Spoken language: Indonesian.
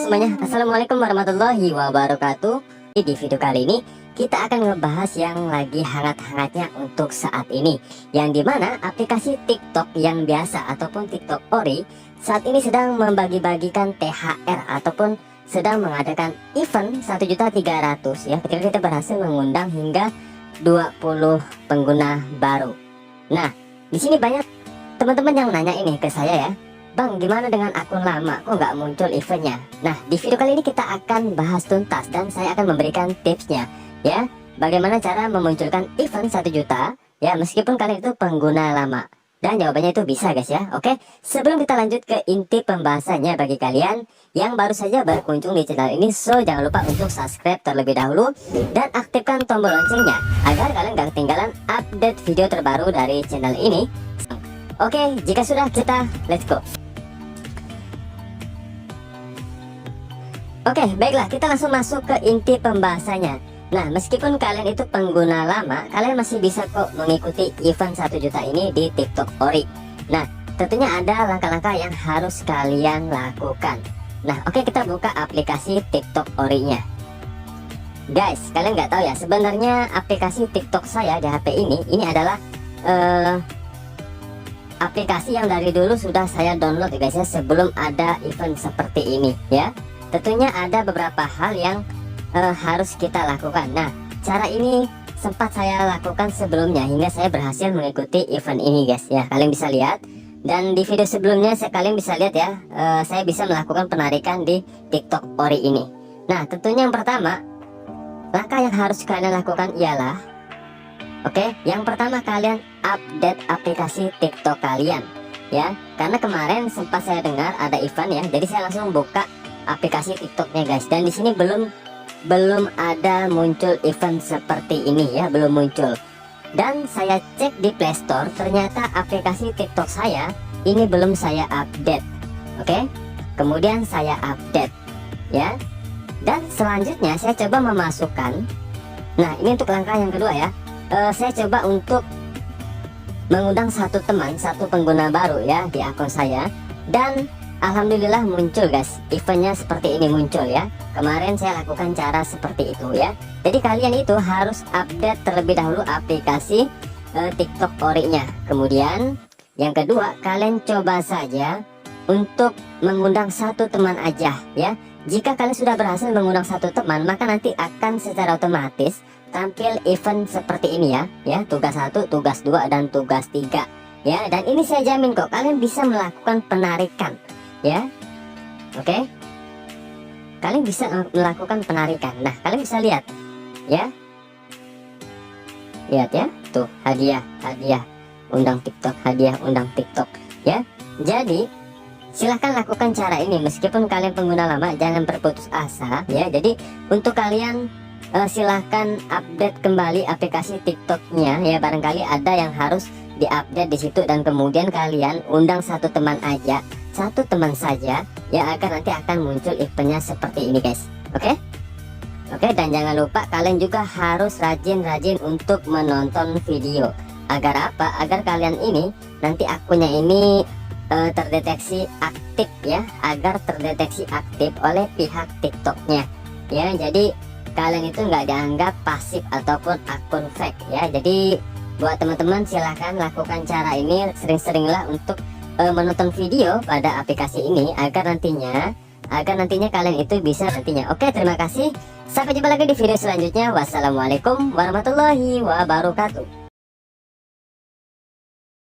semuanya, assalamualaikum warahmatullahi wabarakatuh. Di video kali ini kita akan ngebahas yang lagi hangat-hangatnya untuk saat ini, yang dimana aplikasi TikTok yang biasa ataupun TikTok Ori saat ini sedang membagi-bagikan THR ataupun sedang mengadakan event 1.300.000 ya, ketika kita berhasil mengundang hingga 20 pengguna baru. Nah, di sini banyak teman-teman yang nanya ini ke saya ya, Bang, gimana dengan akun lama? Kok nggak muncul eventnya? Nah, di video kali ini kita akan bahas tuntas dan saya akan memberikan tipsnya ya, bagaimana cara memunculkan event 1 juta ya, meskipun kalian itu pengguna lama. Dan jawabannya itu bisa guys ya. Oke, sebelum kita lanjut ke inti pembahasannya, bagi kalian yang baru saja berkunjung di channel ini, so jangan lupa untuk subscribe terlebih dahulu dan aktifkan tombol loncengnya agar kalian gak ketinggalan update video terbaru dari channel ini. Oke, jika sudah, kita let's go. Oke, baiklah, kita langsung masuk ke inti pembahasannya. Nah, meskipun kalian itu pengguna lama, kalian masih bisa kok mengikuti event 1 juta ini di TikTok Ori. Nah, tentunya ada langkah-langkah yang harus kalian lakukan. Nah, oke, kita buka aplikasi TikTok Ori-nya. Guys, kalian nggak tahu ya, sebenarnya aplikasi TikTok saya di HP ini adalah aplikasi yang dari dulu sudah saya download ya guys ya, sebelum ada event seperti ini ya. Tentunya ada beberapa hal yang harus kita lakukan. Nah, cara ini sempat saya lakukan sebelumnya hingga saya berhasil mengikuti event ini guys ya. Kalian bisa lihat, dan di video sebelumnya kalian bisa lihat ya, saya bisa melakukan penarikan di TikTok Ori ini. Nah, tentunya yang pertama, langkah yang harus kalian lakukan ialah, oke, yang pertama kalian update aplikasi TikTok kalian ya. Karena kemarin sempat saya dengar ada event ya, jadi saya langsung buka aplikasi TikToknya guys, dan di sini belum ada muncul event seperti ini ya, belum muncul. Dan saya cek di Play Store, ternyata aplikasi TikTok saya ini belum saya update. Oke, kemudian saya update ya, dan selanjutnya saya coba memasukkan. Nah, ini untuk langkah yang kedua ya, saya coba untuk mengundang satu pengguna baru ya di akun saya, dan alhamdulillah muncul guys, eventnya seperti ini muncul ya. Kemarin saya lakukan cara seperti itu ya. Jadi kalian itu harus update terlebih dahulu aplikasi TikTok Ori-nya. Kemudian yang kedua, kalian coba saja untuk mengundang satu teman aja ya. Jika kalian sudah berhasil mengundang satu teman, maka nanti akan secara otomatis tampil event seperti ini ya, tugas 1, tugas 2, dan tugas 3 ya. Dan ini saya jamin kok kalian bisa melakukan penarikan ya. Oke, kalian bisa melakukan penarikan. Nah, kalian bisa lihat ya, lihat ya, tuh hadiah undang TikTok, hadiah undang TikTok ya. Jadi silahkan lakukan cara ini meskipun kalian pengguna lama, jangan berputus asa ya. Jadi untuk kalian silahkan update kembali aplikasi TikToknya ya, barangkali ada yang harus diupdate di situ, dan kemudian kalian undang satu teman aja, satu teman saja ya, agar nanti akan muncul eventnya seperti ini guys. Oke, dan jangan lupa kalian juga harus rajin-rajin untuk menonton video. Agar apa? Agar kalian ini nanti akunnya ini terdeteksi aktif ya, agar terdeteksi aktif oleh pihak TikToknya ya. Jadi kalian itu nggak dianggap pasif ataupun akun fake ya. Jadi buat teman-teman, silahkan lakukan cara ini sering-seringlah untuk menonton video pada aplikasi ini, agar nantinya kalian itu bisa nantinya. Oke, terima kasih, sampai jumpa lagi di video selanjutnya. Wassalamualaikum warahmatullahi wabarakatuh.